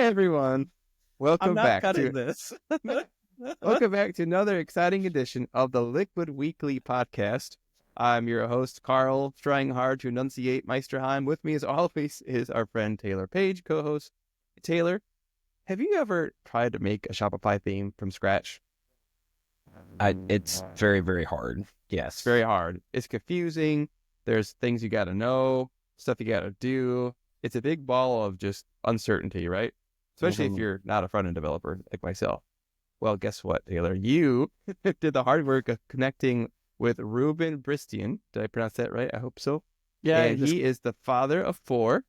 everyone. Welcome back to this. welcome back to another exciting edition of the Liquid Weekly podcast. I'm your host, Karl, trying hard to enunciate Meisterheim. With me, as always, is our friend Taylor Page, co-host. Taylor, have you ever tried to make a Shopify theme from scratch? It's very, very hard. Yes. It's very hard. It's confusing. There's things you got to know, stuff you got to do. It's a big ball of just uncertainty, right? Especially if you're not a front-end developer like myself. Well, guess what, Taylor? You did the hard work of connecting with Ruben Bristian. Did I pronounce that right? I hope so. Yeah, And he is the father of four,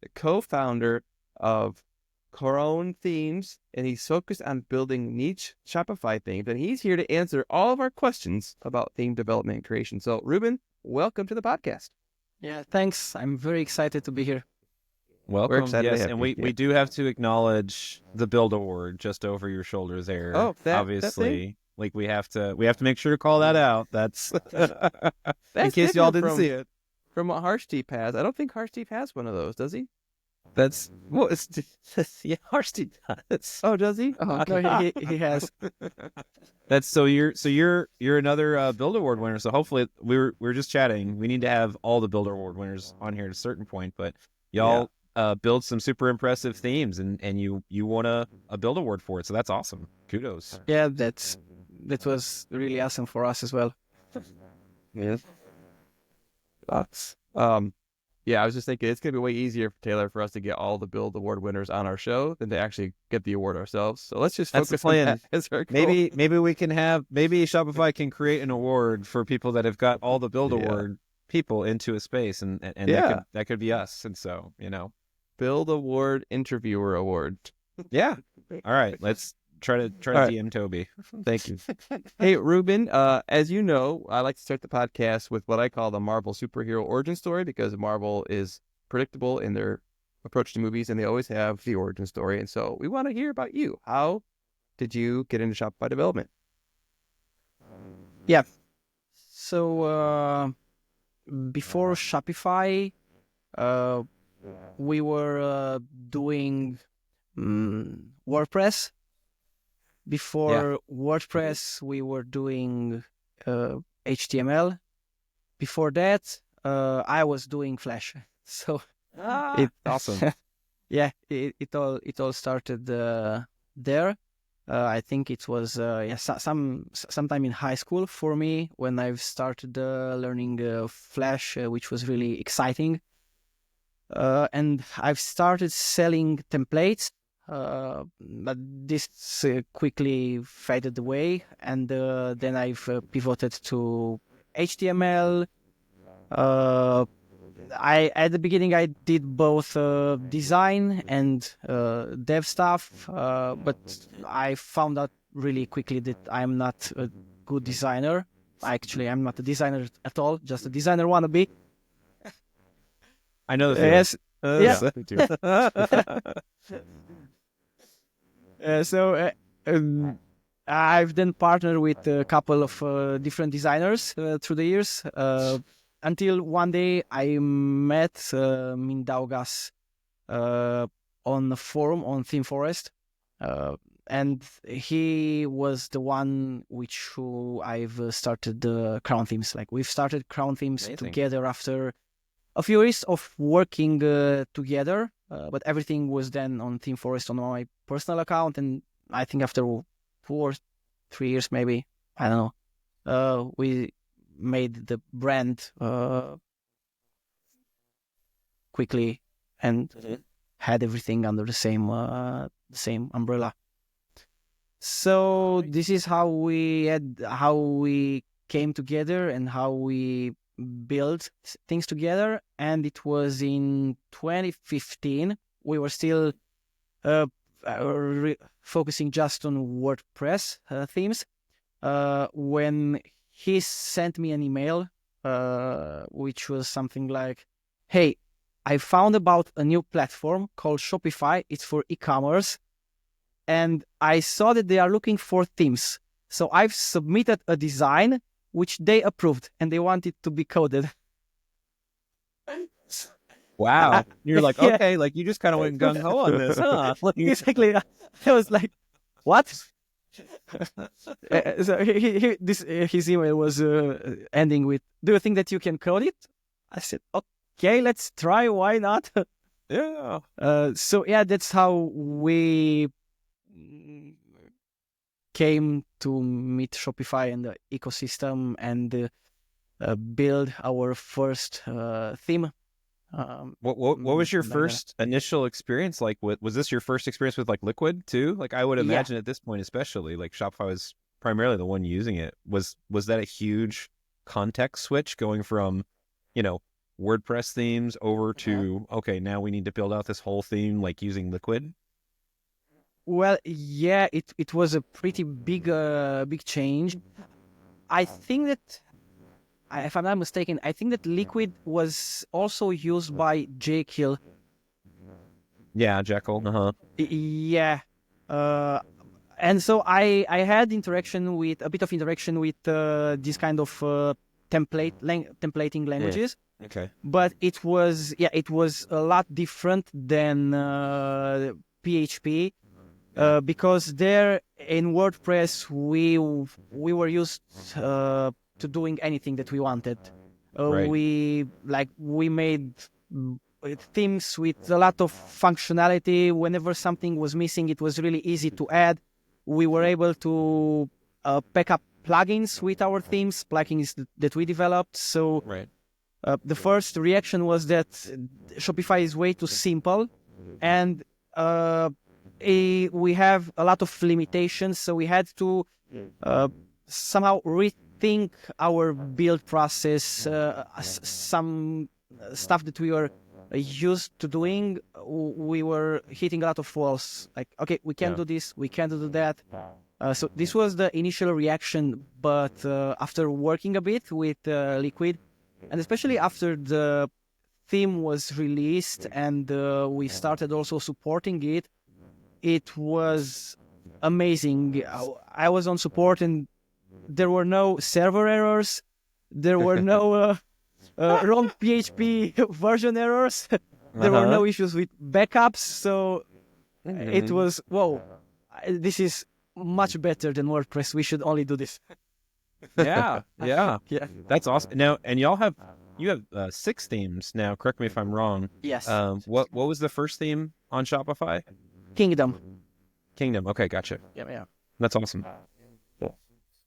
the co-founder of Krown Themes, and he's focused on building niche Shopify themes. And he's here to answer all of our questions about theme development and creation. So, Ruben, welcome to the podcast. Yeah, thanks. I'm very excited to be here. Welcome. We're excited to Yes, have and you. we do have to acknowledge the Build Award just over your shoulder there. Oh, that obviously. Like we have to make sure to call that out. That's in case y'all didn't see it. From what Harshdeep has. I don't think Harshdeep has one of those, does he? That's yeah, Harshdeep does. Oh, does he? Oh, no, he has. That's so you're another Build Award winner. So hopefully we're just chatting. We need to have all the Build Award winners on here at a certain point, but y'all build some super impressive themes and you won a Build Award for it. So that's awesome. Kudos. Yeah, that was really awesome for us as well. Yeah. Lots. Yeah, I was just thinking it's going to be way easier, Taylor, for us to get all the Build Award winners on our show than to actually get the award ourselves. So let's just That's the focus on plan. that as our goal. Maybe we can maybe Shopify can create an award for people that have got all the Build Award people into a space, and that could be us. And so, Build Award Interviewer Award. Yeah. All right, let's try to DM Toby. Thank you. Hey, Ruben, as you know, I like to start the podcast with what I call the Marvel superhero origin story, because Marvel is predictable in their approach to movies and they always have the origin story. And so we want to hear about you. How did you get into Shopify development? Yeah. So before Shopify, we were doing WordPress. Before WordPress, we were doing HTML. Before that, I was doing Flash. So Awesome. Yeah, it all started there. I think it was sometime in high school for me when I've started learning Flash, which was really exciting. And I've started selling templates. But this quickly faded away, and then I've pivoted to HTML. At the beginning I did both design and dev stuff, but I found out really quickly that I'm not a good designer. Actually, I'm not a designer at all, just a designer wannabe. I know the feeling. Yes. So I've then partnered with a couple of different designers through the years, until one day I met Mindaugas on a forum on Theme Forest, and he was the one who I've started the Krown Themes. Like, we've started Krown Themes together after a few years of working together, but everything was then on Theme Forest on my personal account, and I think after 2 or 3 years, maybe, I don't know, we made the brand quickly and had everything under the same umbrella. So this is how we came together and how we built things together. And it was in 2015. We were still focusing just on WordPress themes when he sent me an email, which was something like, "Hey, I found about a new platform called Shopify. It's for e-commerce, and I saw that they are looking for themes. So I've submitted a design which they approved, and they want it to be coded." Wow. You're like, Yeah. okay, like you just kind of went gung ho on this, huh? Like, Exactly. I was like, what? So his email was ending with, "Do you think that you can code it?" I said, "Okay, let's try. Why not?" yeah. So yeah, that's how we came to meet Shopify and the ecosystem and build our first theme. What was your back then. first initial experience like with? Was this your first experience with like Liquid too? Like I would Yeah. imagine at this point, especially like Shopify was primarily the one using it. Was that a huge context switch going from, WordPress themes over to okay, now we need to build out this whole theme like using Liquid? Well, yeah, it was a pretty big change. I think that, if I'm not mistaken, I think that Liquid was also used by Jekyll. Yeah, Jekyll. Yeah. And so I had a bit of interaction with this kind of templating languages. Okay. But it was a lot different than PHP. Because there in WordPress we were used to doing anything that we wanted. Right. We made themes with a lot of functionality. Whenever something was missing, it was really easy to add. We were able to pack up plugins with our themes, plugins that we developed. So Right. the first reaction was that Shopify is way too simple, and we have a lot of limitations, so we had to somehow rethink our build process. Some stuff that we were used to doing, we were hitting a lot of walls. Like, okay, we can't do this, we can't do that. So this was the initial reaction, but after working a bit with Liquid, and especially after the theme was released and we started also supporting it, it was amazing. I was on support and there were no server errors. There were no wrong PHP version errors. There were no issues with backups. So it was, whoa, this is much better than WordPress. We should only do this. Yeah. Yeah. That's awesome. Now, and you have 6 themes now. Correct me if I'm wrong. Yes. What was the first theme on Shopify? Kingdom. Okay, gotcha. Yeah. That's awesome.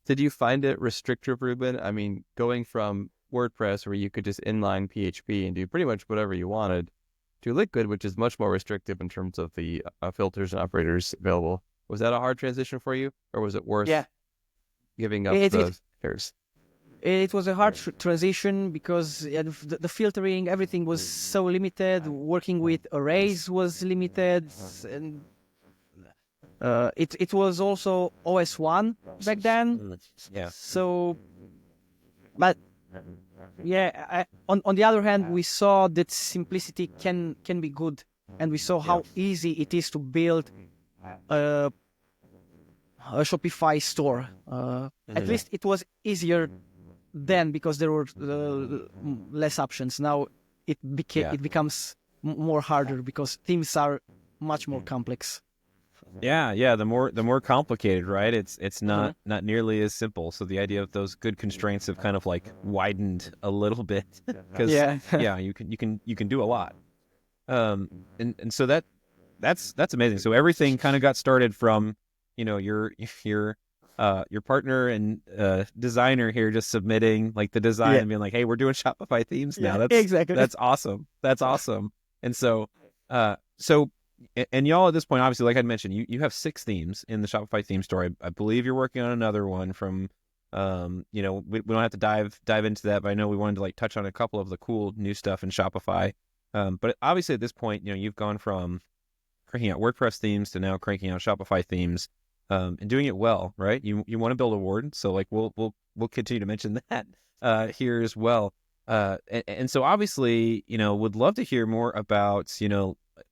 Did you find it restrictive, Ruben? I mean, going from WordPress, where you could just inline PHP and do pretty much whatever you wanted, to Liquid, which is much more restrictive in terms of the filters and operators available. Was that a hard transition for you, or was it worth giving up the errors? It was a hard transition because the filtering, everything was so limited. Working with arrays was limited, and it was also OS 1 back then. Yeah. So, but yeah, on the other hand, we saw that simplicity can be good, and we saw how easy it is to build a Shopify store. At least it was easier then because there were less options. Now it becomes more harder because themes are much more complex. Yeah. The more complicated, right? It's not not nearly as simple. So the idea of those good constraints have kind of like widened a little bit because you can do a lot. And so that's amazing. So everything kind of got started from your partner and designer here just submitting like the design and being like, hey, we're doing Shopify themes now. Exactly. That's awesome. And so and y'all at this point, obviously, like I mentioned, you have 6 themes in the Shopify theme store. I believe you're working on another one from we don't have to dive into that, but I know we wanted to like touch on a couple of the cool new stuff in Shopify. But obviously at this point, you've gone from cranking out WordPress themes to now cranking out Shopify themes. And doing it well, right? You want to build a ward, so like we'll continue to mention that here as well. And so obviously, would love to hear more about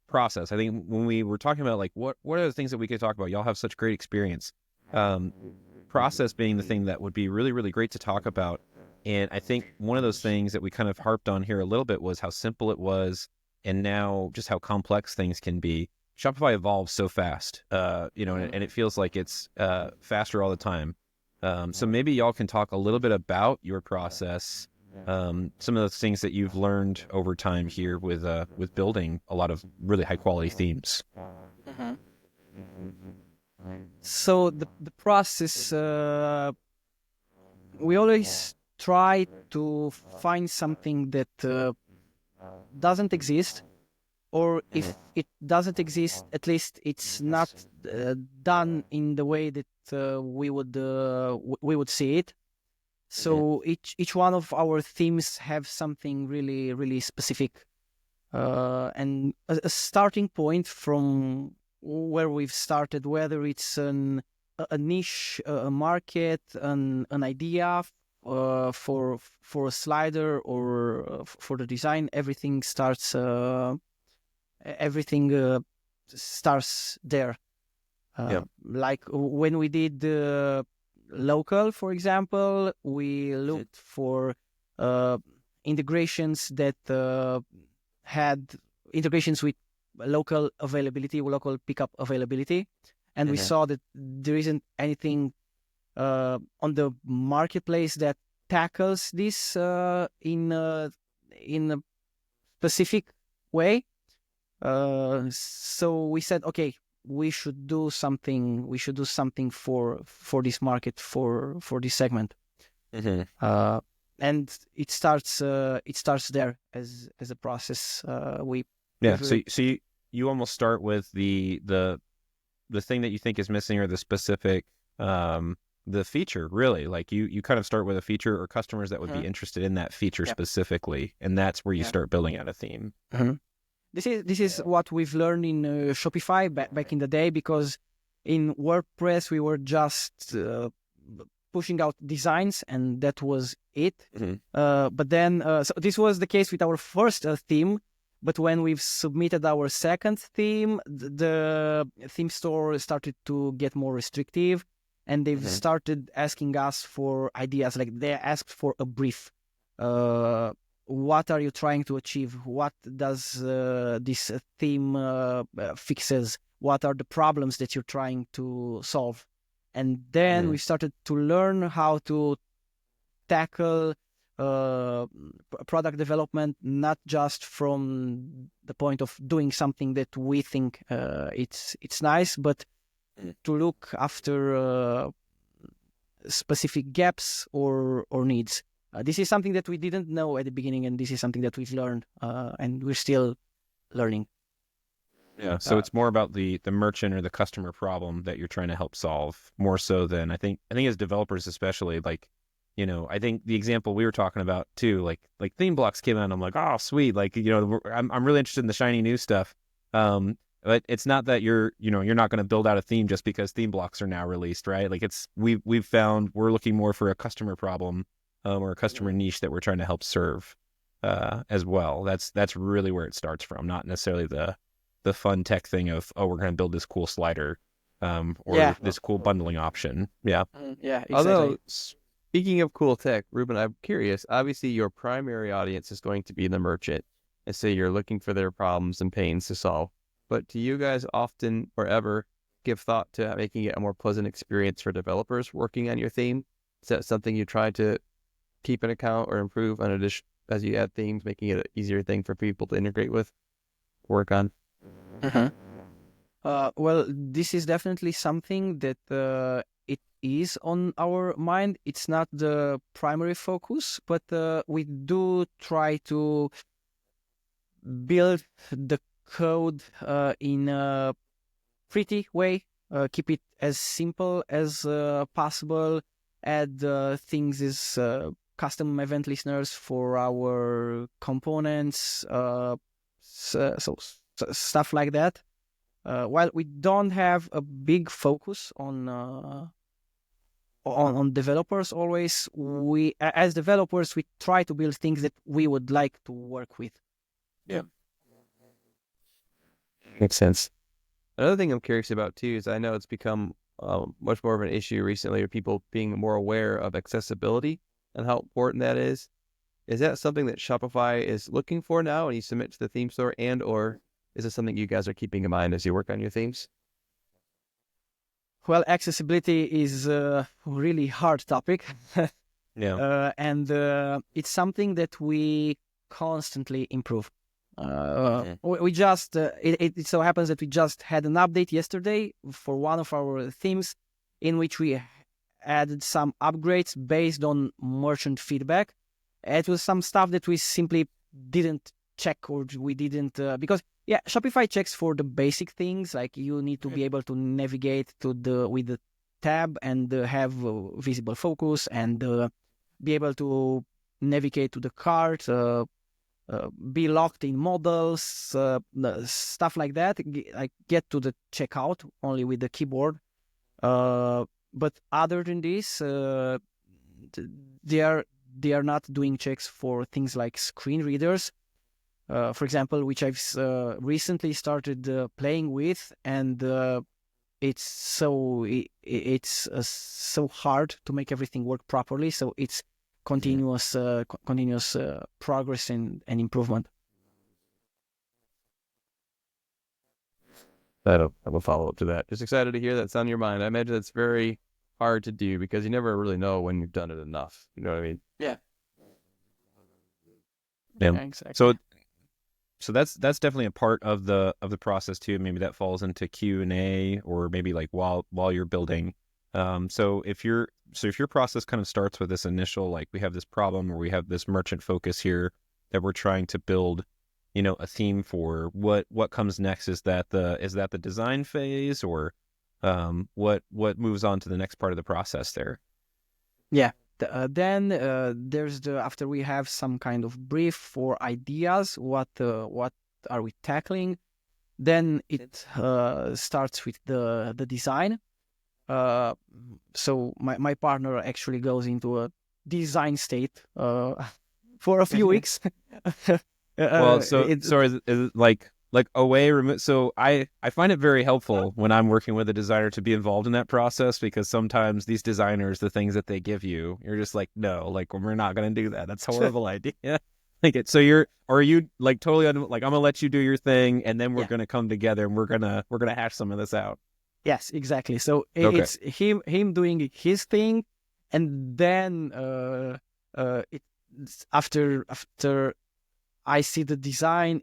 process. I think when we were talking about like what are the things that we could talk about, y'all have such great experience. Process being the thing that would be really, really great to talk about. And I think one of those things that we kind of harped on here a little bit was how simple it was and now just how complex things can be. Shopify evolves so fast, and it feels like it's faster all the time. So maybe y'all can talk a little bit about your process, some of the things that you've learned over time here with building a lot of really high quality themes. Mm-hmm. So the process, we always try to find something that doesn't exist, or if it doesn't exist, at least it's not done in the way that we would see it. So each one of our themes have something really, really specific, and a starting point from where we've started, whether it's a niche, a market, an idea for a slider or for the design, everything starts there. Like when we did local, for example, we looked for integrations that had integrations with local availability, local pickup availability, and we saw that there isn't anything on the marketplace that tackles this in a specific way. So we said, okay, we should do something. We should do something for this market, for this segment. And it starts there as a process. So you almost start with the thing that you think is missing, or the specific the feature, really. Like you kind of start with a feature or customers that would be interested in that feature specifically, and that's where you start building out a theme. This is what we've learned in Shopify back in the day, because in WordPress we were just pushing out designs, and that was it. But then, so this was the case with our first theme. But when we've submitted our second theme, the theme store started to get more restrictive, and they've started asking us for ideas. Like they asked for a brief. What are you trying to achieve? What does this theme fixes? What are the problems that you're trying to solve? And then we started to learn how to tackle product development, not just from the point of doing something that we think it's nice, but to look after specific gaps or needs. This is something that we didn't know at the beginning, and this is something that we've learned, and we're still learning. Yeah, so it's more about the merchant or the customer problem that you're trying to help solve, more so than I think as developers especially, like, I think the example we were talking about too, like theme blocks came out, and I'm like, oh sweet, like, I'm really interested in the shiny new stuff. But it's not that you're not going to build out a theme just because theme blocks are now released, right? Like we've found we're looking more for a customer problem or a customer niche that we're trying to help serve as well. That's really where it starts from, not necessarily the fun tech thing of, oh, we're going to build this cool slider or this cool bundling option. Yeah. Yeah, exactly. Although, speaking of cool tech, Ruben, I'm curious. Obviously, your primary audience is going to be the merchant, and so you're looking for their problems and pains to solve. But do you guys often or ever give thought to making it a more pleasant experience for developers working on your theme? Is that something you try to keep an account or improve on addition as you add themes, making it an easier thing for people to integrate with, work on? Well, this is definitely something that it is on our mind. It's not the primary focus, but we do try to build the code in a pretty way, keep it as simple as possible, add things as custom event listeners for our components, so stuff like that. While we don't have a big focus on developers, always as developers we try to build things that we would like to work with. Yeah, makes sense. Another thing I'm curious about too is I know it's become much more of an issue recently, with people being more aware of accessibility and how important that is. Is that something that Shopify is looking for now and you submit to the theme store, and or is it something you guys are keeping in mind as you work on your themes? Well, accessibility is a really hard topic. Yeah. And it's something that we constantly improve. We just, it so happens that we just had an update yesterday for one of our themes in which we added some upgrades based on merchant feedback. It was some stuff that we simply didn't check, or we didn't, because Shopify checks for the basic things, like you need to be able to navigate with the tab and have visible focus and be able to navigate to the cart, be locked in models, stuff like that. Like get to the checkout only with the keyboard. But other than this, they are not doing checks for things like screen readers, for example, which I've recently started playing with, and it's so hard to make everything work properly. So it's continuous progress and improvement. I have a follow-up to that. Just excited to hear that's on your mind. I imagine it's very hard to do because you never really know when you've done it enough. You know what I mean? Yeah. Yeah. Exactly. So that's definitely a part of the process too. Maybe that falls into Q&A, or maybe like while you're building. So if your process kind of starts with this initial, like, we have this problem or we have this merchant focus here that we're trying to build, a theme for, what comes next? Is that the design phase, or what moves on to the next part of the process there? Yeah. Then there's after we have some kind of brief for ideas, what are we tackling? Then it starts with the design. So my partner actually goes into a design state for a few weeks. Well, so is it like away remote? So I find it very helpful when I'm working with a designer to be involved in that process, because sometimes these designers, the things that they give you, you're just like, no, like, we're not going to do that. That's a horrible idea. So are you like totally like, I'm gonna let you do your thing, and then we're gonna come together and we're gonna hash some of this out. Yes, exactly. So it's him doing his thing, and then after I see the design,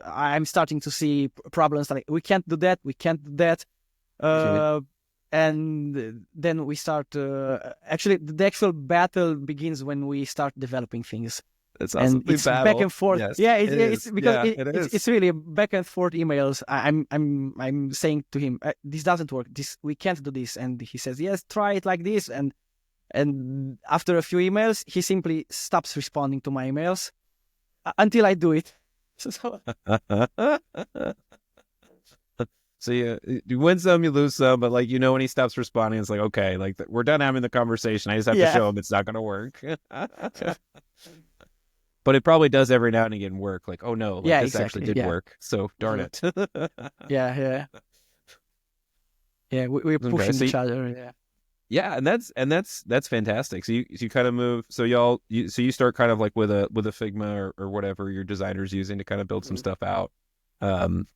I'm starting to see problems like we can't do that, and then we start. Actually, the actual battle begins when we start developing things. It's and it's back and forth. Yes, Yeah, it's because it's really back and forth emails. I'm saying to him, this doesn't work. We can't do this, and he says, yes, try it like this. And after a few emails, he simply stops responding to my emails until I do it. So you win some, you lose some, but like, when he stops responding, it's like, okay, like, we're done having the conversation. I just have to show him it's not going to work. But it probably does every now and again work. Like, oh no, this actually did work. So darn it. Yeah. We're pushing each other. Yeah. Yeah, and that's fantastic. So you kind of move. So you start kind of like with a Figma or whatever your designer's using to kind of build some stuff out. And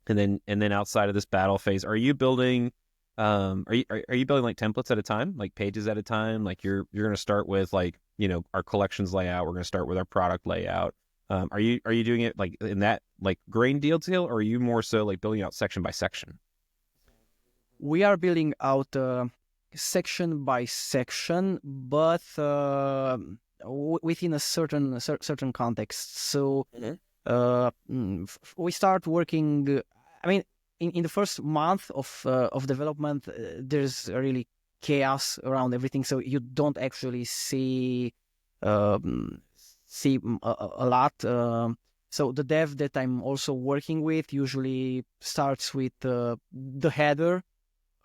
then outside of this battle phase, are you building? Are you building like templates at a time, like pages at a time? Like you're going to start with like, our collections layout. We're going to start with our product layout. Are you doing it like in that like grain detail, or are you more so like building out section by section? We are building out section by section, but within a certain context. So we start working. I mean, in the first month of development, there's really chaos around everything, so you don't actually see a lot. So the dev that I'm also working with usually starts with the header,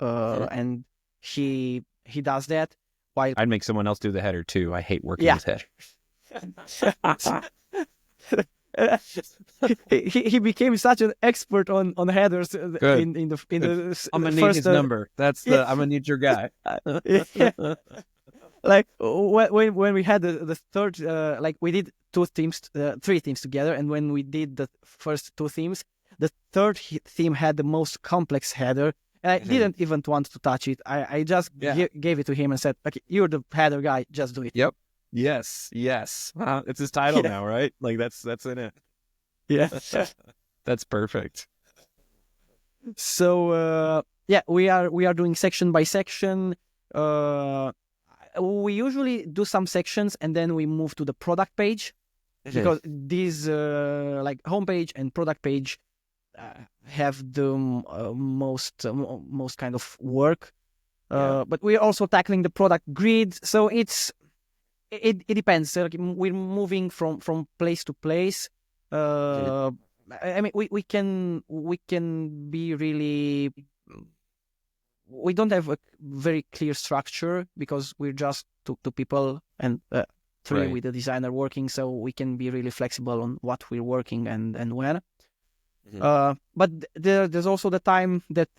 and he does that. While I'd make someone else do the header too. I hate working with headers. He became such an expert on headers in the I'm gonna first, need his number. I'm gonna need your guy. Like when we had the third, like we did three themes together, and when we did the first two themes, the third theme had the most complex header, and I didn't even want to touch it. I just gave it to him and said, "Okay, you're the header guy, just do it." Yep. Yes. It's his title now, right? Like that's in it. Yeah. That's perfect. So we are doing section by section. We usually do some sections and then we move to the product page, because these like homepage and product page have the most kind of work. But we're also tackling the product grid, so it depends. Like, we're moving from place to place. I mean, we can be really. We don't have a very clear structure because we're just two people and three with the designer working, so we can be really flexible on what we're working and when. But there's also the time that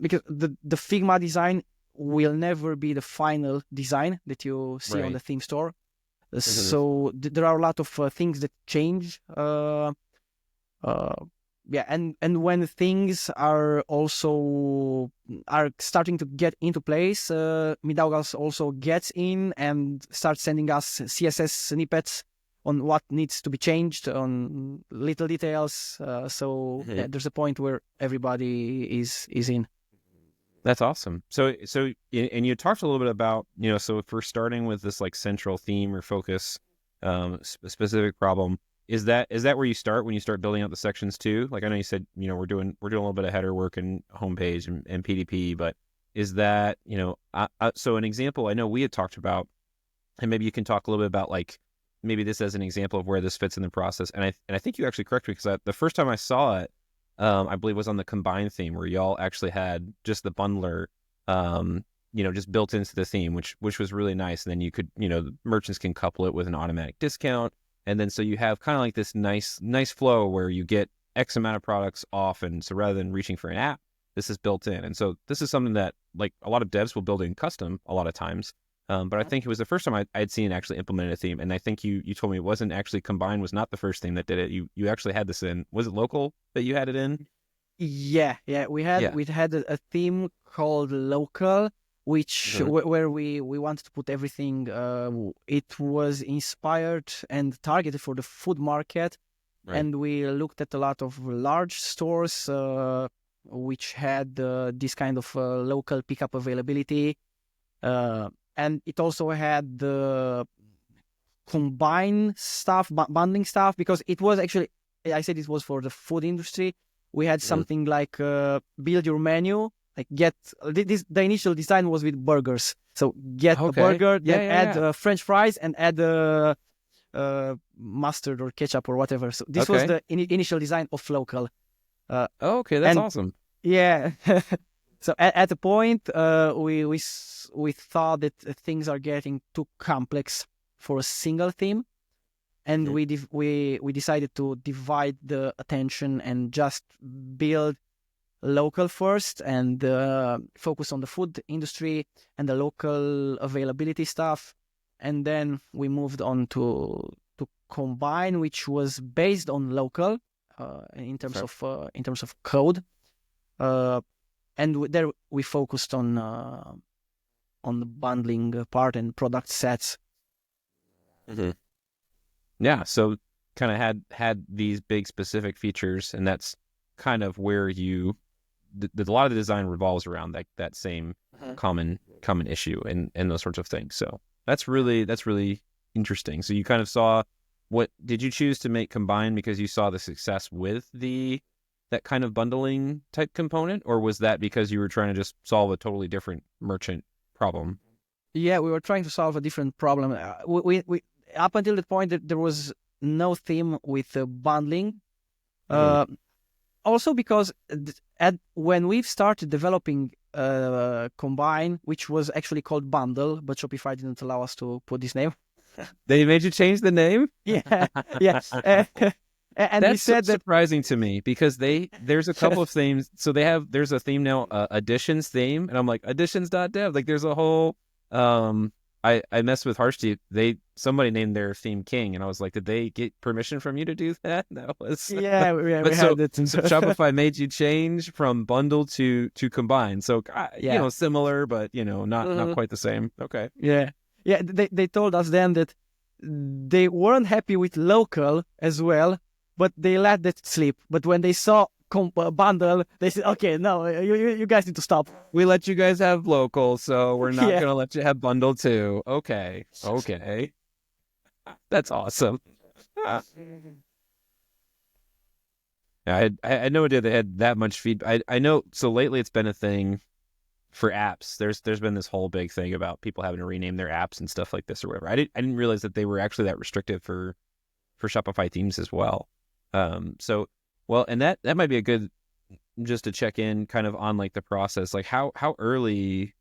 because the Figma design will never be the final design that you see on the theme store. So there are a lot of things that change. And when things are starting to get into place, Midaugas also gets in and starts sending us CSS snippets on what needs to be changed, on little details. So there's a point where everybody is in. That's awesome. So and you talked a little bit about, so if we're starting with this like central theme or focus, specific problem, is that where you start when you start building out the sections too? Like I know you said, we're doing a little bit of header work and homepage and PDP, but is that, so an example I know we had talked about, and maybe you can talk a little bit about like maybe this as an example of where this fits in the process. And I think you actually correct me, because the first time I saw it, I believe was on the combined theme, where y'all actually had just the bundler, just built into the theme, which was really nice. And then you could, the merchants can couple it with an automatic discount. And then so you have kind of like this nice flow where you get X amount of products off. And so rather than reaching for an app, this is built in. And so this is something that like a lot of devs will build in custom a lot of times. But I think it was the first time I'd seen actually implemented a theme. And I think you told me it wasn't actually combined, was not the first theme that did it. You actually had this in. Was it local that you had it in? Yeah. We had a theme called Local, which where we wanted to put everything. It was inspired and targeted for the food market, and we looked at a lot of large stores which had this kind of local pickup availability. And it also had the combine stuff, bundling stuff, because it was actually, I said it was for the food industry. We had something like build your menu, like the initial design was with burgers. So get a burger, then add French fries and add mustard or ketchup or whatever. So this was the initial design of Local. That's awesome. Yeah. So at a point, we thought that things are getting too complex for a single theme, and we decided to divide the attention and just build Local first and focus on the food industry and the local availability stuff, and then we moved on to Combine, which was based on Local in terms of code. And there we focused on the bundling part and product sets. Yeah, so kind of had these big specific features, and that's kind of where a lot of the design revolves around that same common issue and those sorts of things. So that's really interesting. So you kind of saw, what did you choose to make Combine because you saw the success with that kind of bundling type component, or was that because you were trying to just solve a totally different merchant problem? Yeah, we were trying to solve a different problem. We up until the point that there was no theme with bundling. Also because when we've started developing Combine, which was actually called Bundle, but Shopify didn't allow us to put this name. They made you change the name? Yeah. And that's we said that surprising to me, because there's a couple of themes. So there's a theme now, additions theme, and I'm like, additions.dev. Like there's a whole I messed with Harshdeep. Somebody named their theme King, and I was like, did they get permission from you to do that? That was Yeah, but we so had it. Shopify made you change from bundle to combine. So Yeah. similar, but not quite the same. Okay. Yeah. Yeah, they told us then that they weren't happy with local as well, but they let that slip. But when they saw bundle, they said, okay, no, you guys need to stop. We let you guys have local, so we're not Yeah. gonna let you have bundle too. Okay. That's awesome. Yeah, I had no idea they had that much feedback. I know. So lately, it's been a thing for apps. There's been this whole big thing about people having to rename their apps and stuff like this or whatever. I didn't realize that they were actually that restrictive for Shopify themes as well. So well, and that might be a good just to check in kind of on like the process, like how early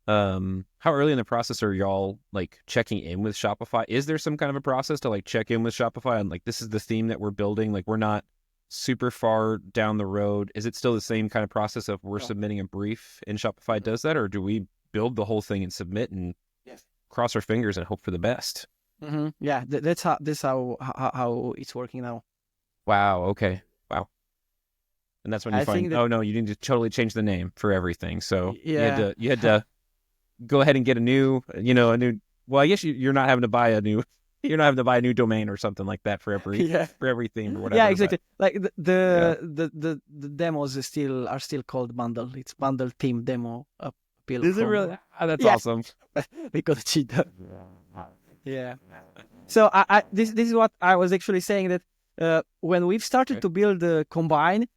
in the process are y'all like checking in with Shopify? Is there some kind of a process to like check in with Shopify and like this is the theme that we're building, like we're not super far down the road? Is it still the same kind of process of we're submitting a brief and Shopify does that, or do we build the whole thing and submit and cross our fingers and hope for the best? Mm-hmm. Yeah, that's how it's working now. Wow. Okay. Wow. And that's when you find, oh no, you need to totally change the name for everything. So you had to go ahead and get a new. Well, I guess you're not having to buy a new. You're not having to buy a new domain or something like that for every theme or whatever. Yeah, exactly. But, like the demos are still called bundle. It's bundle theme demo appeal. Is it really? That's awesome. Because cheat. Yeah. So this is what I was actually saying, that when we've started to build the combine,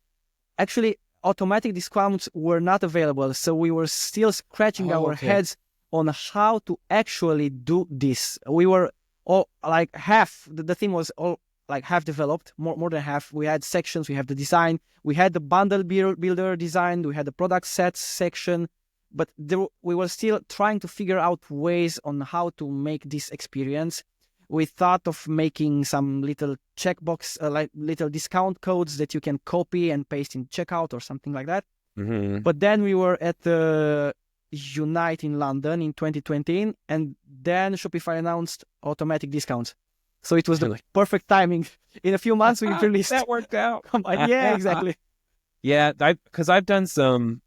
actually automatic discounts were not available. So we were still scratching our heads on how to actually do this. We were all like half, the theme was all like half developed, more than half. We had sections, we have the design, we had the bundle builder design, we had the product sets section, but we were still trying to figure out ways on how to make this experience. We thought of making some little checkbox, like little discount codes that you can copy and paste in checkout or something like that. Mm-hmm. But then we were at the Unite in London in 2020, and then Shopify announced automatic discounts. So it was the perfect timing. In a few months, we released. That worked out. Yeah, exactly. Yeah, because I've done some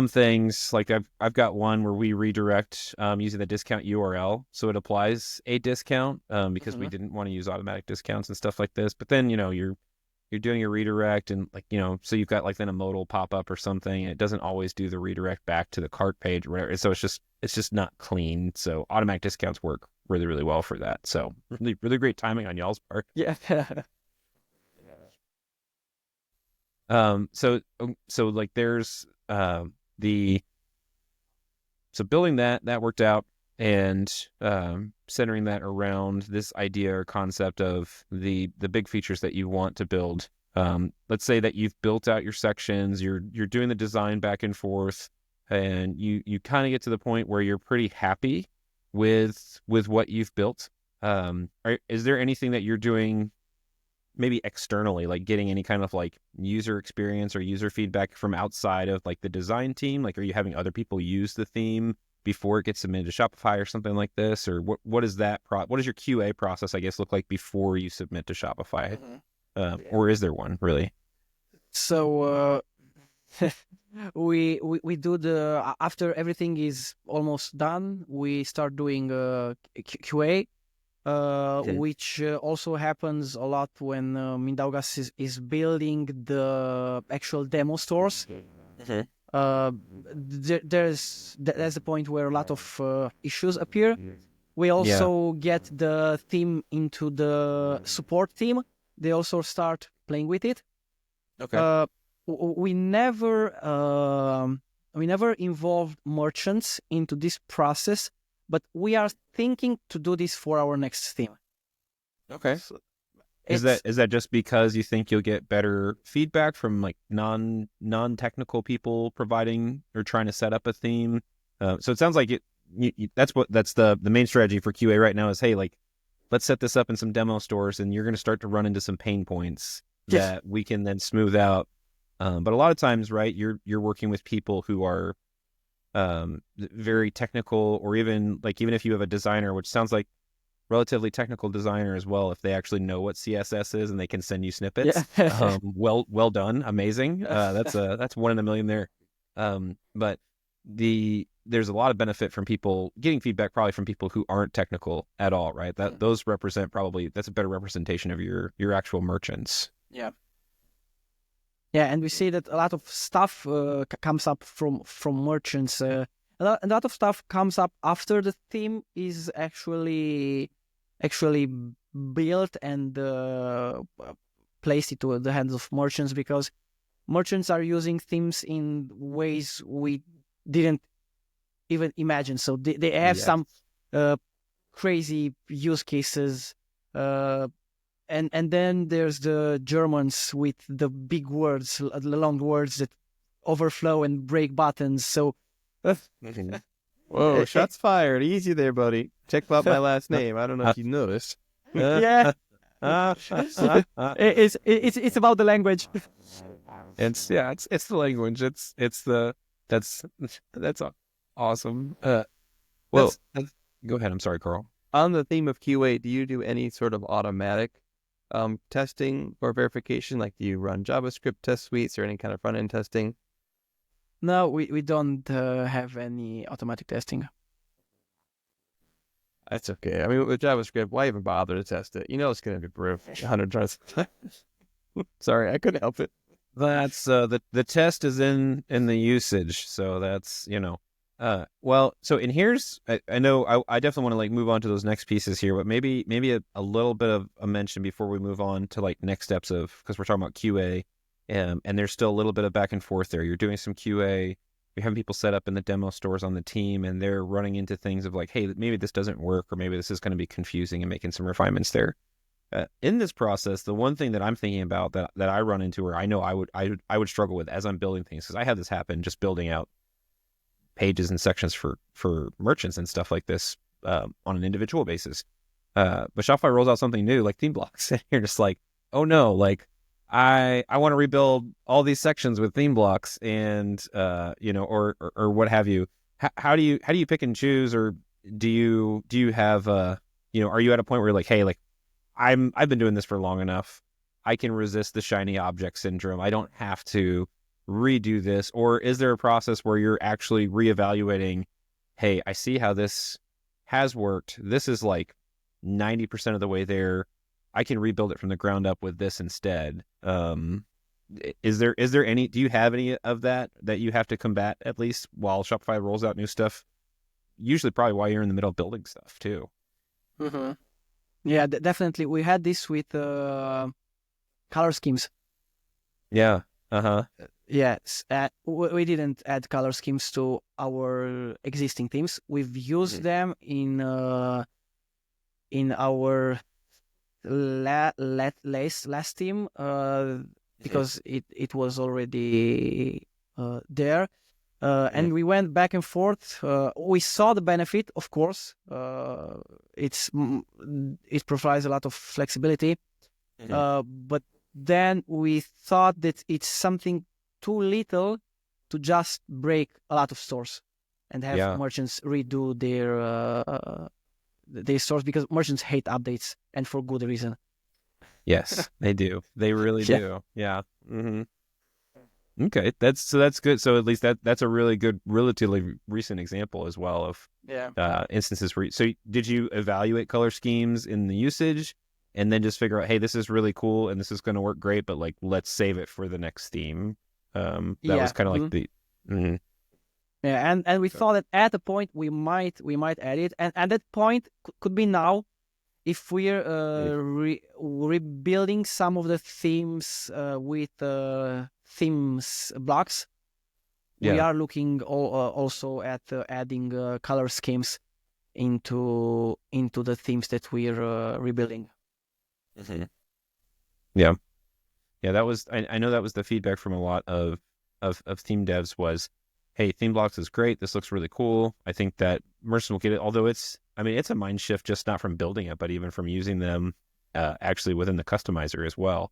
things, like I've got one where we redirect using the discount URL, so it applies a discount because we didn't want to use automatic discounts and stuff like this. But then you're doing a redirect and so you've got like then a modal pop up or something, and it doesn't always do the redirect back to the cart page or whatever. So it's just not clean. So automatic discounts work really, really well for that. So really, really great timing on y'all's part. Yeah. So like there's so building that worked out, and centering that around this idea or concept of the big features that you want to build. Let's say that you've built out your sections, you're doing the design back and forth, and you kind of get to the point where you're pretty happy with what you've built. Is there anything that you're doing maybe externally, like getting any kind of like user experience or user feedback from outside of like the design team? Like, are you having other people use the theme before it gets submitted to Shopify or something like this? Or what is that what does your QA process, I guess, look like before you submit to Shopify? Or is there one really? So we do after everything is almost done, we start doing QA. Which also happens a lot when Mindaugas is building the actual demo stores. There's a point where a lot of issues appear. We also get the theme into the support team. They also start playing with it. Okay. We never involved merchants into this process, but we are thinking to do this for our next theme. Okay. So is that just because you think you'll get better feedback from like non-technical people providing or trying to set up a theme? So it sounds like that's the main strategy for QA right now is, hey, like, let's set this up in some demo stores, and you're going to start to run into some pain points that we can then smooth out. But a lot of times, right, you're working with people who are very technical, or even if you have a designer, which sounds like relatively technical designer as well, if they actually know what CSS is and they can send you snippets, well done, amazing. That's 1 in a million there. But there's a lot of benefit from people getting feedback, probably from people who aren't technical at all, right? Those represent that's a better representation of your actual merchants. Yeah. Yeah, and we see that a lot of stuff comes up from merchants. A lot of stuff comes up after the theme is actually built and placed into the hands of merchants, because merchants are using themes in ways we didn't even imagine. So they have some crazy use cases. And then there's the Germans with the big words, the long words that overflow and break buttons. So, whoa, shots fired! Easy there, buddy. Check out my last name. I don't know if you noticed. Yeah, it's about the language. It's the language. That's awesome. Well, go ahead. I'm sorry, Karl. On the theme of QA, do you do any sort of automatic testing or verification? Like, do you run JavaScript test suites or any kind of front-end testing? No, we don't have any automatic testing. That's okay. I mean, with JavaScript, why even bother to test it? You know it's going to be proof 100 times. Sorry, I couldn't help it. That's the test is in the usage, so that's well, so and here's I know I definitely want to move on to those next pieces here, but maybe a little bit of a mention before we move on to next steps because we're talking about QA, and there's still a little bit of back and forth there. You're doing some QA, you're having people set up in the demo stores on the team, and they're running into things of hey, maybe this doesn't work, or maybe this is going to be confusing, and making some refinements there. In this process, the one thing that I'm thinking about that I run into, or I know I would struggle with as I'm building things, because I have this happen just building out pages and sections for merchants and stuff like this on an individual basis. But Shopify rolls out something new like theme blocks, and you're just oh no, I want to rebuild all these sections with theme blocks, and or what have you. How do you pick and choose, or do you have are you at a point where you're hey, I've been doing this for long enough, I can resist the shiny object syndrome, I don't have to redo this? Or is there a process where you're actually reevaluating, hey, I see how this has worked, this is 90% of the way there, I can rebuild it from the ground up with this instead? Is there any, do you have any of that you have to combat, at least while Shopify rolls out new stuff? Usually probably while you're in the middle of building stuff too. Mm-hmm. Yeah, definitely. We had this with color schemes. Yeah. Yes. We didn't add color schemes to our existing themes. We've used them in our last theme because it was already there. And we went back and forth. We saw the benefit, of course. It provides a lot of flexibility. But then we thought that it's something too little to just break a lot of stores and have merchants redo their stores, because merchants hate updates, and for good reason. Yes, they do. They really do. Yeah. Mm-hmm. Okay, that's good. So at least that's a really good, relatively recent example as well of instances where. So did you evaluate color schemes in the usage, and then just figure out, hey, this is really cool and this is going to work great, but let's save it for the next theme? That was kind of the. Mm-hmm. Yeah, and we thought that at a point we might add it, and at that point could be now, if we're rebuilding some of the themes with themes blocks. We are looking also at adding color schemes into the themes that we're rebuilding. Mm-hmm. Yeah, that was. I know that was the feedback from a lot of theme devs was, hey, theme blocks is great. This looks really cool. I think that merchants will get it. Although it's a mind shift, just not from building it, but even from using them actually within the customizer as well.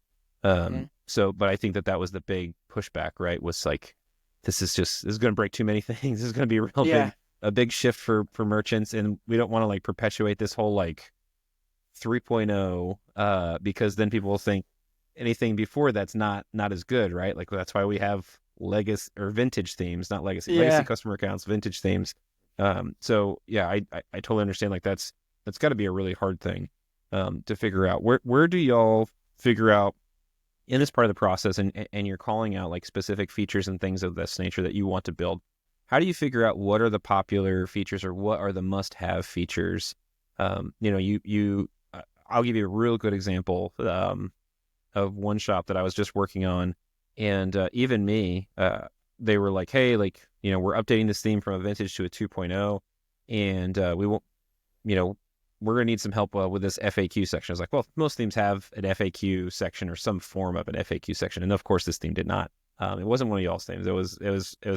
So, but I think that was the big pushback, right? Was this is going to break too many things. This is going to be a big shift for merchants, and we don't want to like perpetuate this whole like 3.0 because then people will think anything before that's not as good, right? Like that's why we have legacy or vintage themes, not legacy. Legacy customer accounts, vintage themes. So yeah, I totally understand. Like that's got to be a really hard thing to figure out. Where do y'all figure out in this part of the process, and you're calling out like specific features and things of this nature that you want to build? How do you figure out what are the popular features or what are the must-have features? I'll give you a real good example of one shop that I was just working on, and even me, they were like, hey, like, we're updating this theme from a vintage to a 2.0, and we won't, we're going to need some help with this FAQ section. I was like, well, most themes have an FAQ section or some form of an FAQ section. And of course, this theme did not. It wasn't one of y'all's themes. It was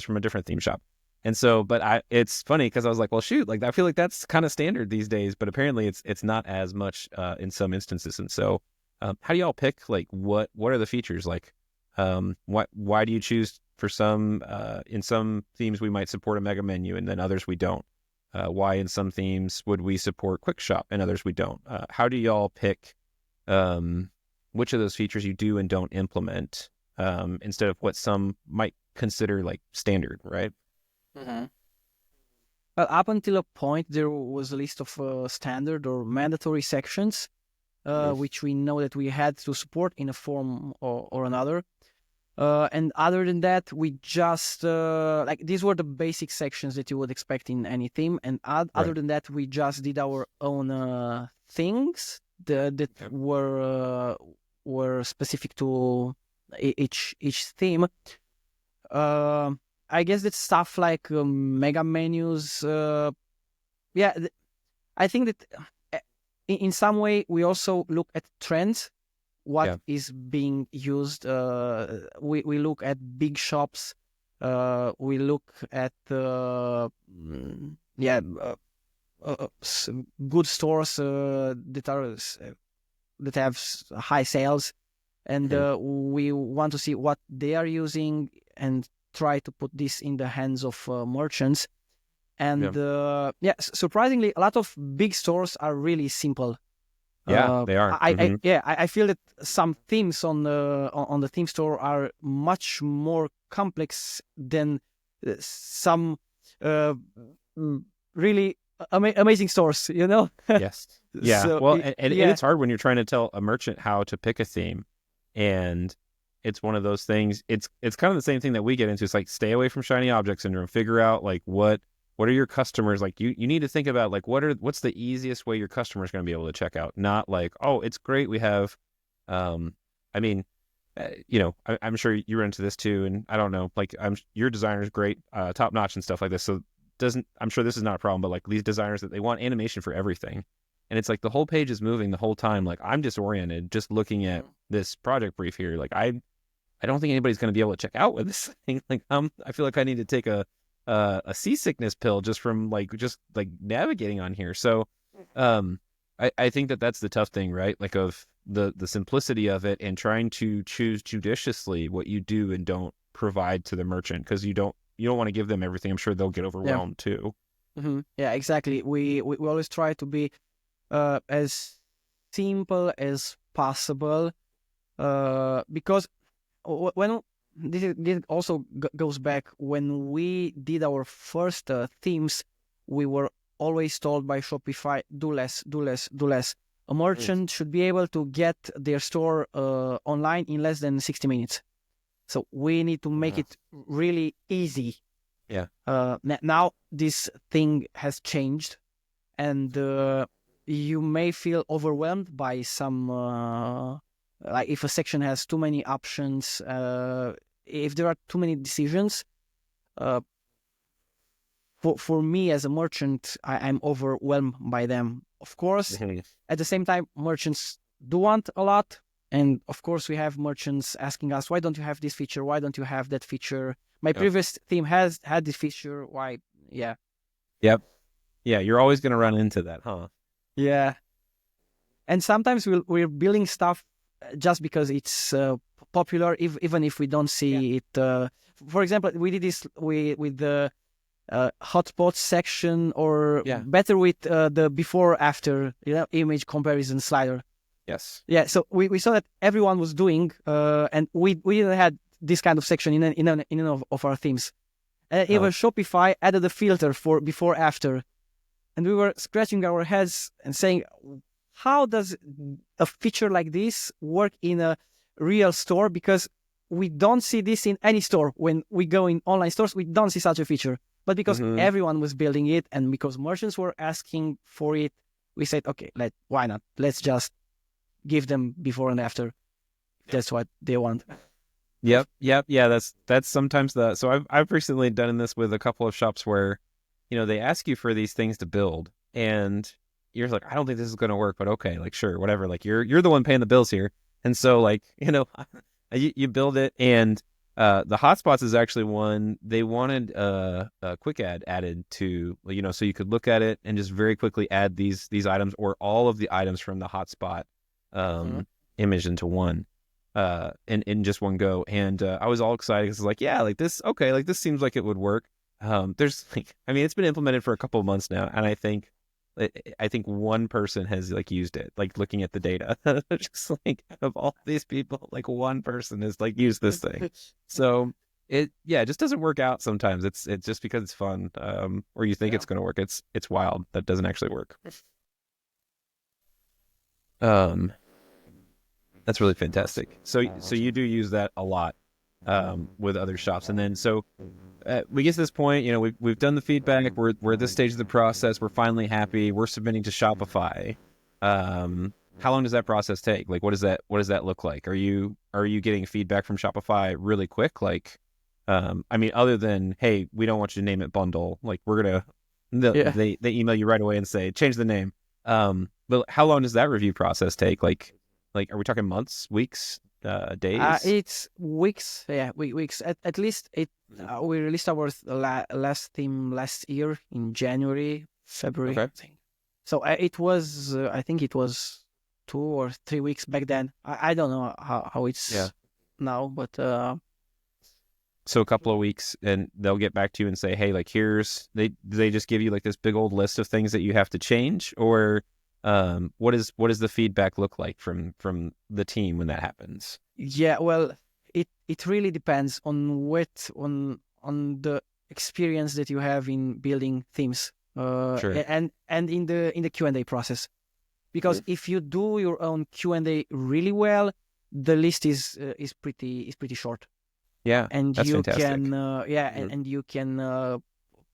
from a different theme shop. And so, but it's funny because I was like, well, shoot, like I feel like that's kind of standard these days, but apparently it's not as much in some instances. And so, how do y'all pick like what are the features? Like, why do you choose for some in some themes we might support a mega menu and then others we don't? Why in some themes would we support quick shop and others we don't? How do y'all pick which of those features you do and don't implement instead of what some might consider like standard, right? Mm-hmm. Well, up until a point, there was a list of standard or mandatory sections, which we know that we had to support in a form or another. And other than that, we just like these were the basic sections that you would expect in any theme. And other than that, we just did our own things that were specific to each theme. I guess that stuff like mega menus. I think that in some way we also look at trends. What is being used? We look at big shops. We look at good stores that have high sales, and we want to see what they are using and try to put this in the hands of merchants. And surprisingly, a lot of big stores are really simple. Yeah, they are. I feel that some themes on the theme store are much more complex than some really amazing stores. Yes. Yeah. So, well, and it's hard when you're trying to tell a merchant how to pick a theme, and it's one of those things. It's kind of the same thing that we get into. It's like stay away from shiny object syndrome. Figure out like what are your customers like? You need to think about like what's the easiest way your customer is going to be able to check out. Not like, oh, it's great we have. I'm sure you run into this too, and I don't know. Like your designer's great, top notch and stuff like this. So I'm sure this is not a problem. But like these designers that they want animation for everything, and it's like the whole page is moving the whole time. Like I'm disoriented just looking at this project brief here. Like I don't think anybody's going to be able to check out with this thing. Like I feel like I need to take a seasickness pill just from just navigating on here. So I think that's the tough thing, right? Like of the simplicity of it and trying to choose judiciously what you do and don't provide to the merchant, because you don't want to give them everything. I'm sure they'll get overwhelmed too. Mm-hmm. Yeah, exactly. We always try to be as simple as possible because when this also goes back when we did our first themes, we were always told by Shopify, do less. A merchant should be able to get their store online in less than 60 minutes. So we need to make it really easy. Yeah. Now this thing has changed, and you may feel overwhelmed by some like if a section has too many options, if there are too many decisions. For me as a merchant, I'm overwhelmed by them. Of course, at the same time, merchants do want a lot. And of course, we have merchants asking us, why don't you have this feature? Why don't you have that feature? My previous theme had this feature. Why? Yeah. Yep. Yeah, you're always going to run into that, huh? Yeah. And sometimes we're building stuff just because it's popular, even if we don't see it. For example, we did this with the hotspot section, or better with the before after image comparison slider. Yes. Yeah. So we saw that everyone was doing, and we didn't had this kind of section in of our themes. And even Shopify added a filter for before after, and we were scratching our heads and saying, how does a feature like this work in a real store? Because we don't see this in any store. When we go in online stores, we don't see such a feature. But because everyone was building it, and because merchants were asking for it, we said, okay, why not? Let's just give them before and after. That's what they want. Yep. Yeah. That's sometimes so I've recently done this with a couple of shops where, they ask you for these things to build, and you're like, I don't think this is going to work, but okay, like, sure, whatever. Like, you're the one paying the bills here. And so, like, you build it, and the hotspots is actually one they wanted a quick add added to, so you could look at it and just very quickly add these items or all of the items from the hotspot image into one in just one go. And I was all excited because like, yeah, like this, okay, like this seems like it would work. There's it's been implemented for a couple of months now, and I think one person has like used it, like looking at the data. Just like out of all these people, like one person has like used this thing. So it just doesn't work out sometimes. It's just because it's fun, or you think it's going to work. It's wild that doesn't actually work. That's really fantastic. So you do use that a lot with other shops, and then we get to this point. We've done the feedback. We're at this stage of the process. We're finally happy. We're submitting to Shopify. How long does that process take? Like, what does that look like? Are you getting feedback from Shopify really quick? Like, other than, hey, we don't want you to name it bundle. Like, they email you right away and say change the name. But how long does that review process take? Like, are we talking months, weeks, days? It's weeks. Yeah, weeks. At least we released our last theme last year in January, February. Okay. So it was, I think it was 2 or 3 weeks back then. I don't know how it's now, but so a couple of weeks, and they'll get back to you and say, hey, like, do they just give you like this big old list of things that you have to change, or what does the feedback look like from the team when that happens? Yeah, well, it really depends on on the experience that you have in building themes, Sure. and in the Q&A process, because if you do your own Q&A really well, the list is pretty short. Yeah, and that's you fantastic. can and you can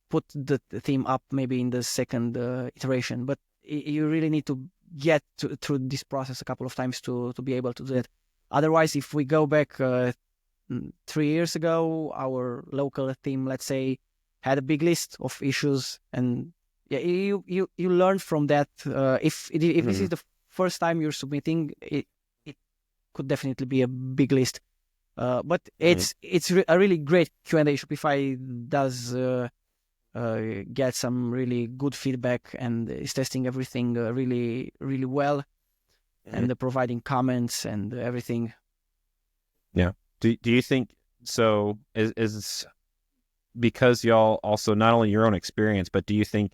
put the theme up maybe in the second iteration, but you really need to get through this process a couple of times to be able to do that. Otherwise, if we go back 3 years ago, our local theme, let's say, had a big list of issues, and you learn from that. If this is the first time you're submitting, it could definitely be a big list. But it's a really great Q&A. Shopify does get some really good feedback and is testing everything really, really well, and providing comments and everything. Yeah. Do you think so? Is because y'all also not only your own experience, but do you think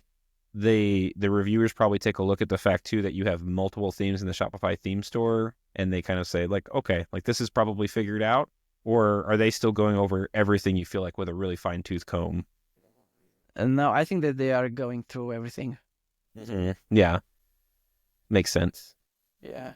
the reviewers probably take a look at the fact too that you have multiple themes in the Shopify theme store, and they kind of say like, okay, like this is probably figured out, or are they still going over everything you feel like with a really fine-tooth comb? And now I think that they are going through everything. Yeah, makes sense. Yeah.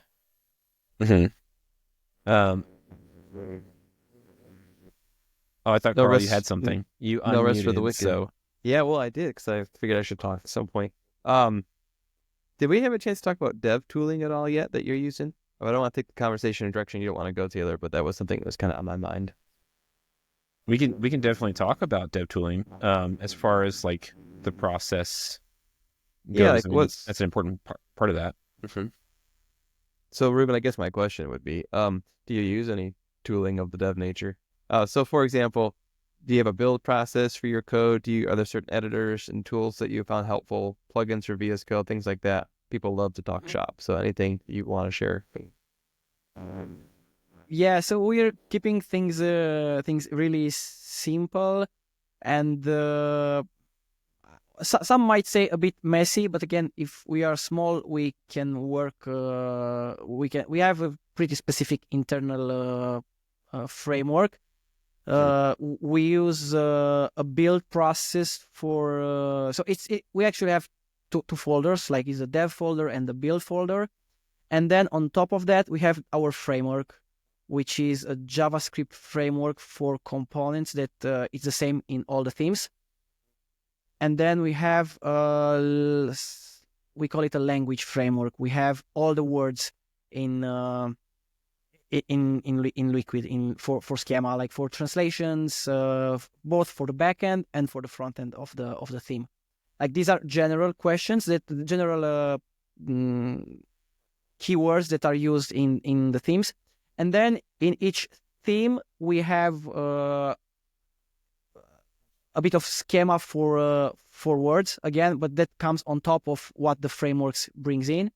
Oh, I thought Karl, you had something. You unmuted, no rest for the wicked. So yeah, well, I did because I figured I should talk at some point. Did we have a chance to talk about dev tooling at all yet that you're using? I don't want to take the conversation in a direction you don't want to go, Taylor, but that was something that was kind of on my mind. We can definitely talk about dev tooling as far as like the process goes. Yeah, like that's an important part of that. So Ruben, I guess my question would be, do you use any tooling of the dev nature? So for example, do you have a build process for your code? Are there certain editors and tools that you found helpful, plugins for VS Code, things like that? People love to talk shop, so anything you want to share. Yeah, so we're keeping things really simple, and some might say a bit messy, but again, if we are small, we can work. We have a pretty specific internal framework. We use a build process for. So we actually have two folders, like is a dev folder and the build folder, and then on top of that we have our framework, which is a JavaScript framework for components that it's the same in all the themes. And then we have we call it a language framework. We have all the words in Liquid for Schema, like for translations, both for the backend and for the front end of the theme. Like these are general questions general keywords that are used in the themes. And then in each theme we have a bit of schema for words again, but that comes on top of what the frameworks brings in.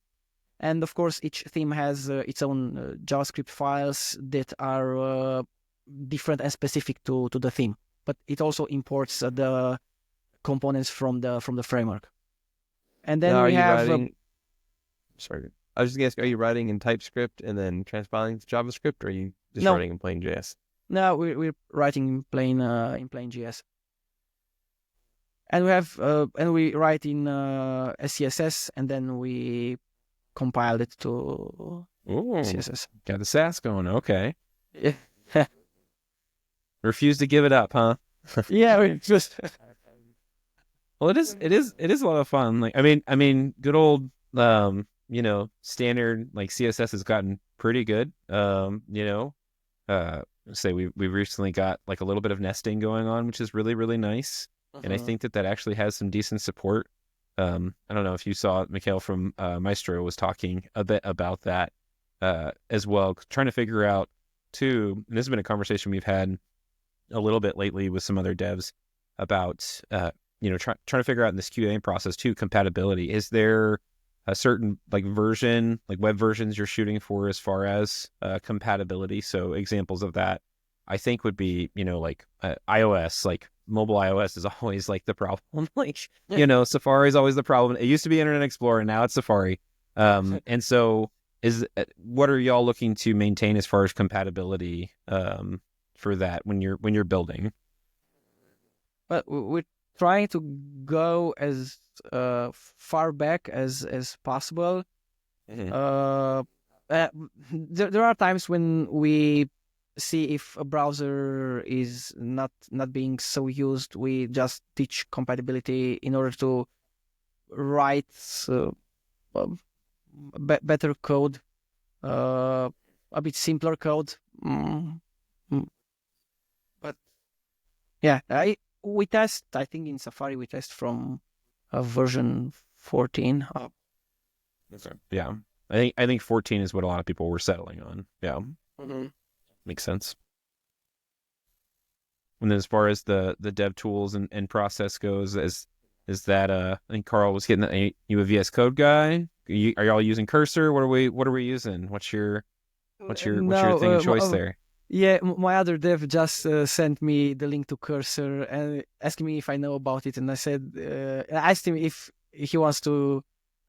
And of course, each theme has its own JavaScript files that are different and specific to the theme. But it also imports the components from the framework. And then now, we have. Sorry, I was just gonna ask: are you writing in TypeScript and then transpiling to JavaScript, or are you just No. writing in plain JS? No, we're writing in plain JS. And we have we write in SCSS, and then we compiled it to CSS. Got the Sass going. Okay. Yeah. Refuse to give it up, huh? Yeah, we just. Well, it is a lot of fun. Like, I mean, good old, standard like CSS has gotten pretty good. Say we recently got like a little bit of nesting going on, which is really, really nice. And I think that actually has some decent support. I don't know if you saw Mikhail from Maestro was talking a bit about that as well, trying to figure out too, and this has been a conversation we've had a little bit lately with some other devs about, trying to figure out in this QA process too, compatibility. Is there a certain like version, like web versions you're shooting for as far as compatibility? So examples of that, I think would be, like iOS, like mobile iOS is always like the problem. Like, Safari is always the problem. It used to be Internet Explorer, now it's Safari. And so what are y'all looking to maintain as far as compatibility for that when you're building? But we're trying to go as far back as possible. There are times when we see if a browser is not being so used, we just teach compatibility in order to write better code, a bit simpler code. But yeah, we test. I think in Safari we test from version 14 up. Okay. Yeah, I think 14 is what a lot of people were settling on. Yeah. Makes sense. And then as far as the dev tools and process goes, is that I think Karl was getting that. You a VS Code guy? Are y'all using Cursor? What are we using? What's your thing of choice there? Yeah, my other dev just sent me the link to Cursor and asking me if I know about it, and I said I asked him if he wants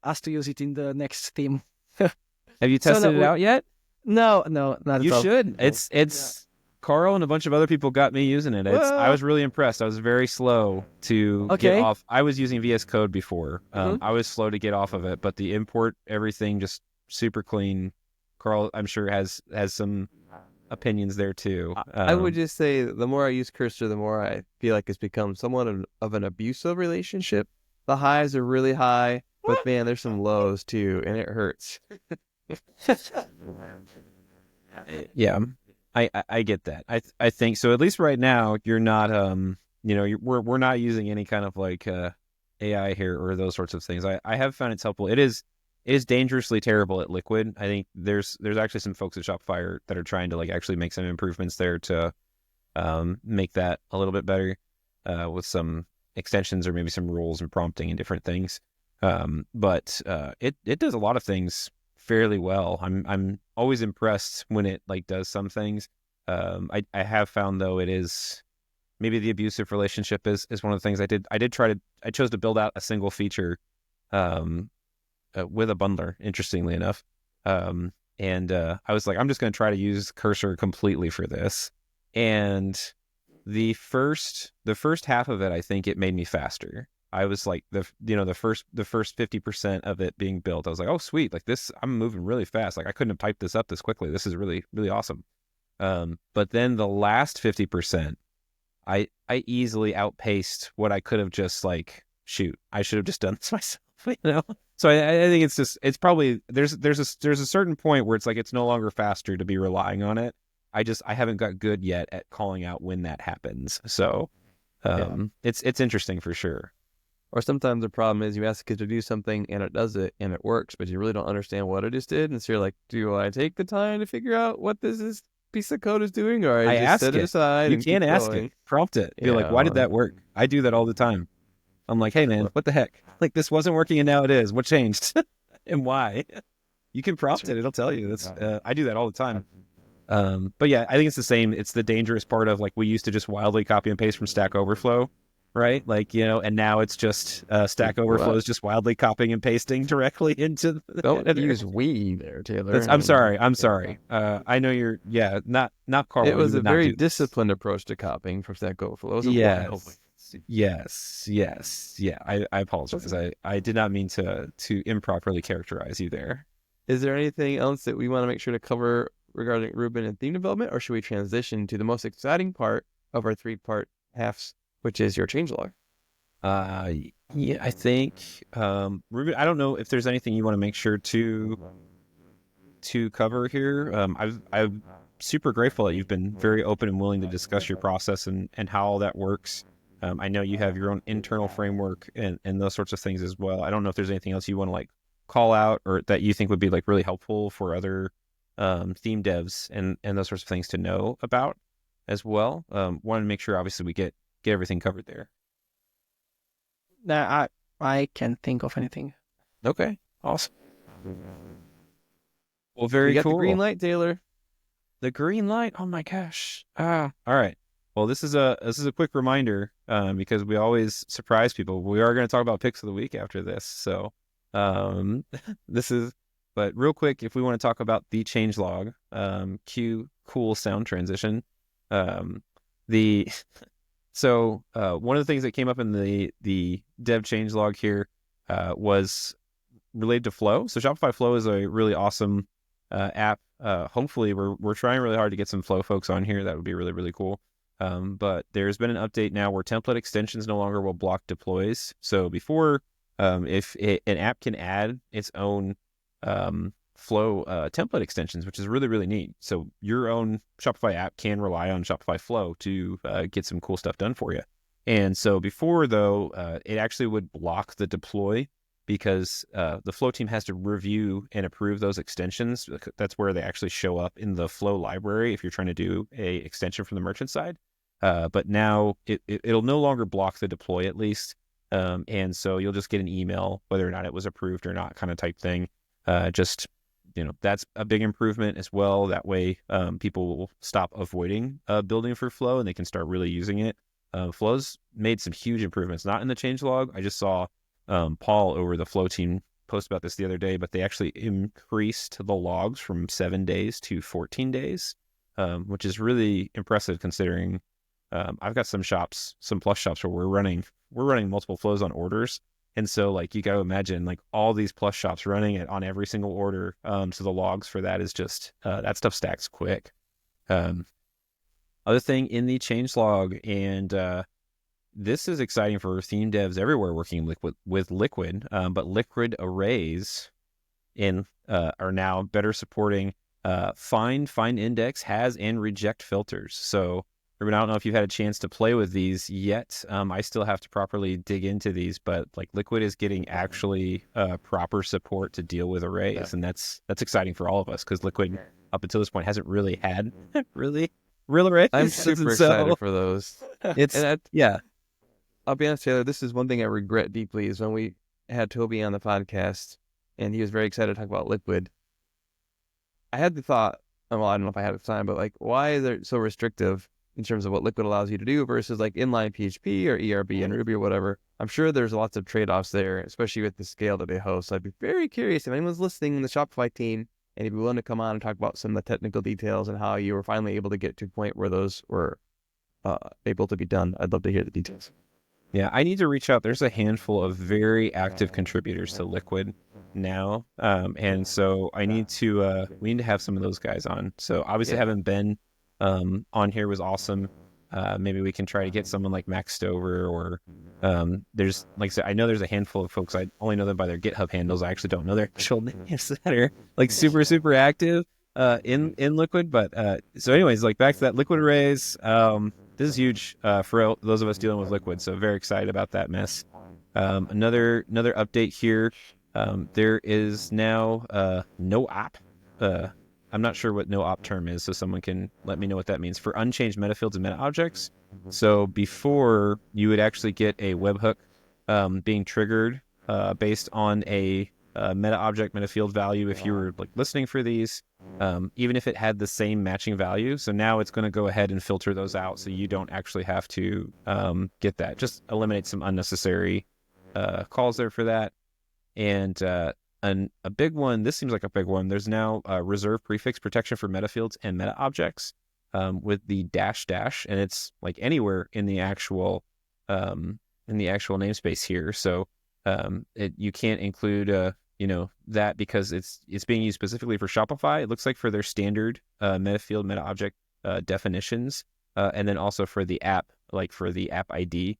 us to use it in the next theme. Have you tested it out yet? No, not at all. You should. It's Karl and a bunch of other people got me using it. I was really impressed. I was very slow to get off. I was using VS Code before. I was slow to get off of it, but the import, everything just super clean. Karl, I'm sure has some opinions there too. I would just say the more I use Cursor, the more I feel like it's become somewhat of an abusive relationship. The highs are really high, but man, there's some lows too, and it hurts. Yeah, I get that. I think so. At least right now, you're not we're not using any kind of like AI here or those sorts of things. I have found it's helpful. It is dangerously terrible at Liquid. I think there's actually some folks at Shopify that are trying to like actually make some improvements there to make that a little bit better with some extensions or maybe some rules and prompting and different things. But it does a lot of things fairly well. I'm always impressed when it like does some things. I have found though it is maybe the abusive relationship is one of the things I chose to build out a single feature with a bundler, interestingly enough. And I was like, I'm just going to try to use cursor completely for this. And the first half of it, I think it made me faster. I was like the first 50% of it being built, I was like, oh sweet, like this, I'm moving really fast. Like I couldn't have typed this up this quickly. This is really, really awesome. But then the last 50%, I easily outpaced what I could have just like, shoot, I should have just done this myself, you know? So I think it's probably, there's a certain point where it's like, it's no longer faster to be relying on it. I haven't got good yet at calling out when that happens. So, it's interesting for sure. Or sometimes the problem is you ask it to do something and it does it and it works, but you really don't understand what it just did. And so you're like, do I take the time to figure out what this piece of code is doing, or I just set it aside? You can ask it, prompt it, be like, why did that work? I do that all the time. I'm like, hey man, what the heck? Like this wasn't working and now it is. What changed? And why? You can prompt it; it'll tell you. That's I do that all the time. But yeah, I think it's the same. It's the dangerous part of like we used to just wildly copy and paste from Stack Overflow, right? Like and now it's just Stack Overflow is just wildly copying and pasting directly into. Don't use we there, Taylor. I'm sorry. I know you're not Karl. It was a very disciplined approach to copying from Stack Overflow. Yes. Yeah, I apologize. I did not mean to improperly characterize you there. Is there anything else that we want to make sure to cover regarding Ruben and theme development, or should we transition to the most exciting part of our 3-part halves, which is your changelog? Yeah, I think Ruben, I don't know if there's anything you want to make sure to cover here. I'm super grateful that you've been very open and willing to discuss your process and how all that works. I know you have your own internal framework and those sorts of things as well. I don't know if there's anything else you want to like call out or that you think would be like really helpful for other theme devs and those sorts of things to know about as well. Wanted to make sure obviously we get everything covered there. Nah, I can't think of anything. Okay, awesome. Well, very cool. The green light, Taylor. The green light. Oh my gosh. All right. Well, this is a quick reminder because we always surprise people. We are going to talk about picks of the week after this. So but real quick, if we want to talk about the changelog, cue cool sound transition. So one of the things that came up in the dev changelog here was related to Flow. So Shopify Flow is a really awesome app. Hopefully we're trying really hard to get some Flow folks on here. That would be really, really cool. But there's been an update now where template extensions no longer will block deploys. So before, if an app can add its own Flow template extensions, which is really, really neat. So your own Shopify app can rely on Shopify Flow to get some cool stuff done for you. And so before, though, it actually would block the deploy because the Flow team has to review and approve those extensions. That's where they actually show up in the Flow library if you're trying to do a extension from the merchant side. But now it'll no longer block the deploy, at least. And so you'll just get an email whether or not it was approved or not, kind of type thing. That's a big improvement as well. That way, people will stop avoiding building for Flow and they can start really using it. Flow's made some huge improvements, not in the changelog. I just saw Paul over the Flow team post about this the other day, but they actually increased the logs from 7 days to 14 days, which is really impressive considering I've got some Plus shops where we're running multiple flows on orders. And so like you got to imagine like all these Plus shops running it on every single order. So the logs for that is just that stuff stacks quick. Other thing in the changelog, and this is exciting for theme devs everywhere working with Liquid, but Liquid arrays are now better supporting find index, has, and reject filters. So Ruben, I don't know if you've had a chance to play with these yet. I still have to properly dig into these, but like Liquid is getting actually proper support to deal with arrays, and that's exciting for all of us because Liquid up until this point hasn't really had real arrays. I'm super excited for those. Yeah. I'll be honest, Taylor, this is one thing I regret deeply is when we had Toby on the podcast and he was very excited to talk about Liquid. I had the thought, well, I don't know if I had it at the time, but like, why is it so restrictive in terms of what Liquid allows you to do versus like inline PHP or ERB and Ruby or whatever? I'm sure there's lots of trade-offs there, especially with the scale that they host. So I'd be very curious if anyone's listening in the Shopify team and if you're willing to come on and talk about some of the technical details and how you were finally able to get to a point where those were able to be done. I'd love to hear the details. Yeah, I need to reach out. There's a handful of very active contributors to Liquid now, and so I need to. We need to have some of those guys on. So obviously having Ben on here was awesome. Maybe we can try to get someone like Max Stover or there's like I said, I know there's a handful of folks. I only know them by their GitHub handles. I actually don't know their actual names that are like super active in Liquid. But so anyways, like back to that Liquid arrays. This is huge for those of us dealing with Liquid, so very excited about that mess. Another update here. There is now no op. I'm not sure what no op term is, so someone can let me know what that means for unchanged metafields and meta objects. So before you would actually get a webhook being triggered based on a meta object, meta field value if you were like listening for these, even if it had the same matching value. So now it's going to go ahead and filter those out so you don't actually have to get that. Just eliminate some unnecessary calls there for that. And a big one, this seems like a big one, there's now reserve prefix protection for meta fields and meta objects with the dash, and it's like anywhere in the actual namespace here. So you can't include that because it's being used specifically for Shopify. It looks like for their standard meta field, meta object definitions, and then also for the app, like for the app ID.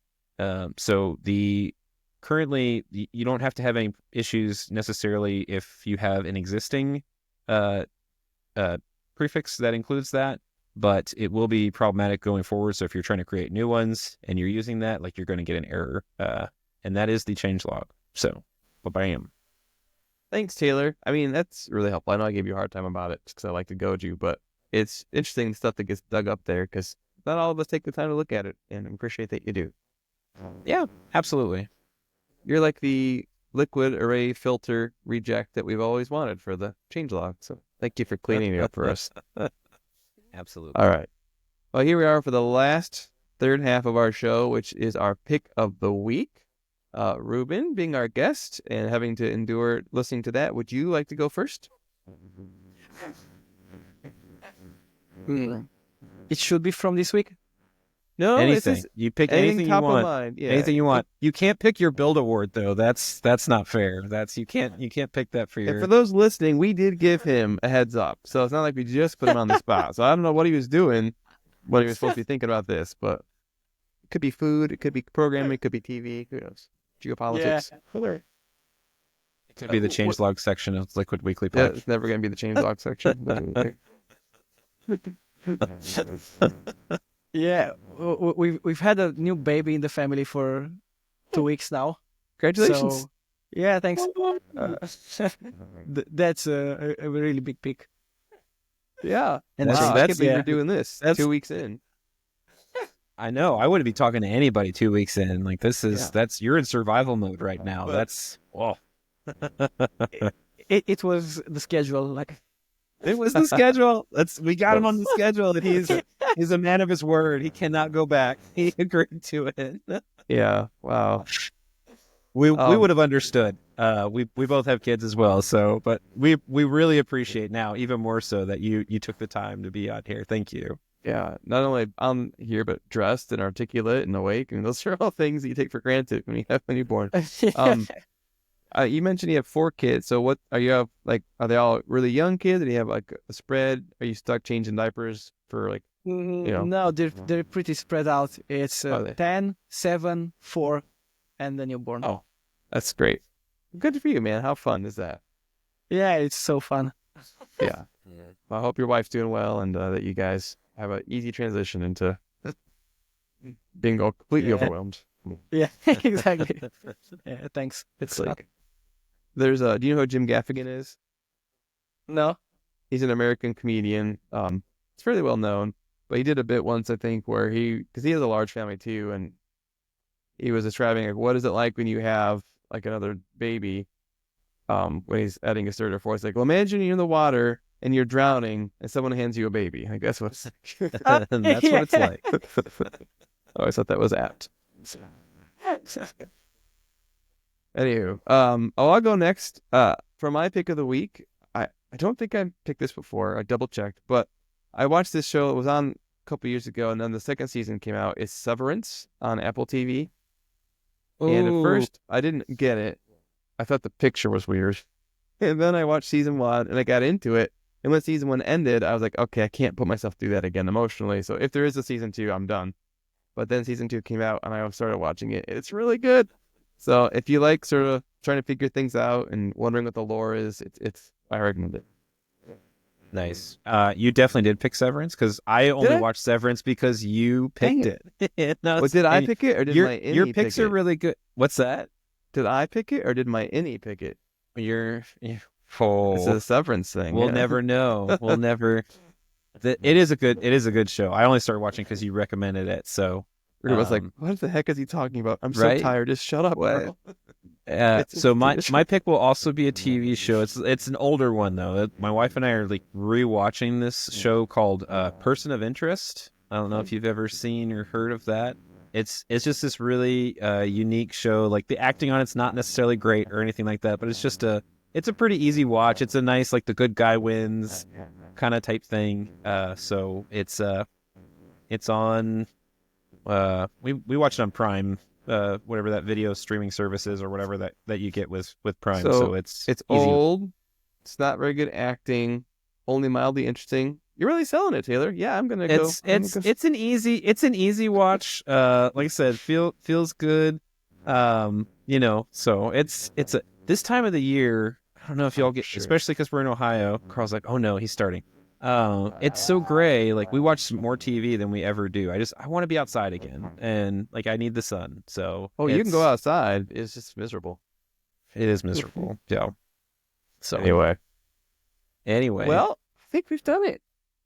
So currently you don't have to have any issues necessarily if you have an existing prefix that includes that, but it will be problematic going forward. So if you're trying to create new ones and you're using that, like you're going to get an error, and that is the changelog. So, bam. Thanks, Taylor. I mean, that's really helpful. I know I gave you a hard time about it because I like to goad you, but it's interesting the stuff that gets dug up there because not all of us take the time to look at it, and I appreciate that you do. Yeah, absolutely. You're like the Liquid array filter reject that we've always wanted for the changelog. So thank you for cleaning it up for us. Absolutely. All right. Well, here we are for the last third half of our show, which is our pick of the week. Ruben, being our guest and having to endure listening to that, would you like to go first? It should be from this week. No, anything. You pick anything top you want. Of mind. Yeah. Anything you want. You can't pick your build award though. That's not fair. You can't pick that for your. And for those listening, we did give him a heads up, so it's not like we just put him on the spot. So I don't know what he was doing when he was supposed to be thinking about this, but it could be food, it could be programming, it could be TV. Who knows? Geopolitics. Yeah. It could be the changelog section of Liquid Weekly Yeah, Pod. it's never going to be the changelog section. Yeah, we've had a new baby in the family for 2 weeks now. Congratulations. So, yeah, thanks. That's a really big pick. Yeah. And Wow, so I that's- can't believe yeah. you're doing this That's- 2 weeks in. I know. I wouldn't be talking to anybody 2 weeks in. Like you're in survival mode right now. That's It was the schedule. Like it was the schedule. We got him on the schedule, and he's a man of his word. He cannot go back. He agreed to it. Yeah. Wow. We would have understood. We both have kids as well, so but we really appreciate now even more so that you took the time to be on here. Thank you. Yeah. Not only I'm here, but dressed and articulate and awake, and those are all things that you take for granted when you have a newborn. You mentioned you have 4 kids. So what are you have like? Are they all really young kids? Do you have like a spread? Are you stuck changing diapers for like? No, they're pretty spread out. It's 10, 7, 4, and the newborn. Oh, that's great. Good for you, man. How fun is that? Yeah, it's so fun. Yeah. Well, I hope your wife's doing well and that you guys have an easy transition into being completely overwhelmed. Yeah, exactly. Yeah, thanks. It's like there's do you know who Jim Gaffigan is? No. He's an American comedian. It's fairly well known, but he did a bit once, I think, where because he has a large family too, and he was describing like what is it like when you have like another baby, when he's adding a third or fourth. Like, well, imagine you're in the water and you're drowning, and someone hands you a baby. I guess what's And that's what it's like. I always thought that was apt. Anywho, I'll go next. For my pick of the week, I don't think I picked this before. I double checked, but I watched this show. It was on a couple years ago, and then the second season came out. It's Severance on Apple TV. And at first, I didn't get it. I thought the picture was weird. And then I watched season 1, and I got into it. And when season 1 ended, I was like, okay, I can't put myself through that again emotionally. So if there is a season 2, I'm done. But then season 2 came out, and I started watching it. It's really good. So if you like sort of trying to figure things out and wondering what the lore is, I recommend it. Nice. You definitely did pick Severance, because I only watched Severance because you picked it. No, Did I pick it, or did my innie your picks pick are it? really good. What's that? Did I pick it, or did my innie pick it? It's a Severance thing. We'll never know. We'll never. It is a good show. I only started watching because you recommended it. So I was like, what the heck is he talking about? I'm so right? tired. Just shut up. What? Karl. So my pick will also be a TV show. It's an older one though. My wife and I are like rewatching this show called Person of Interest. I don't know if you've ever seen or heard of that. It's just this really unique show. Like the acting on it's not necessarily great or anything like that, but it's a pretty easy watch. It's a nice like the good guy wins kind of type thing. So it's on. We watched it on Prime. Whatever that video streaming service is or whatever that you get with Prime. So it's easy. Old. It's not very good acting. Only mildly interesting. You're really selling it, Taylor. Yeah, I'm gonna go. It's an easy watch. Like I said, feels good. So it's this time of the year. I don't know if y'all get, especially because we're in Ohio. Carl's like, oh no, he's starting. It's so gray. Like we watch more TV than we ever do. I want to be outside again, and like I need the sun. So you can go outside. It's just miserable. It is miserable. Yeah. So anyway, well, I think we've done it.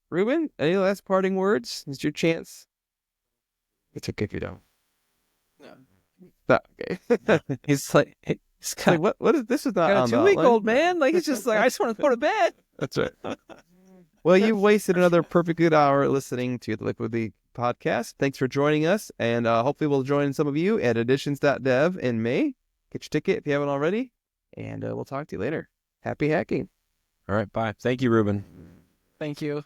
Ruben, any last parting words? It's your chance. It's okay if you don't. No. Okay. He's like, what is this? Is not got on a the 2-week-old man. Like he's just like, I just want to go to bed. That's right. Well, you wasted another perfect good hour listening to the Liquid League podcast. Thanks for joining us, and hopefully we'll join some of you at editions.dev in May. Get your ticket if you haven't already, and we'll talk to you later. Happy hacking. All right, bye. Thank you, Ruben. Thank you.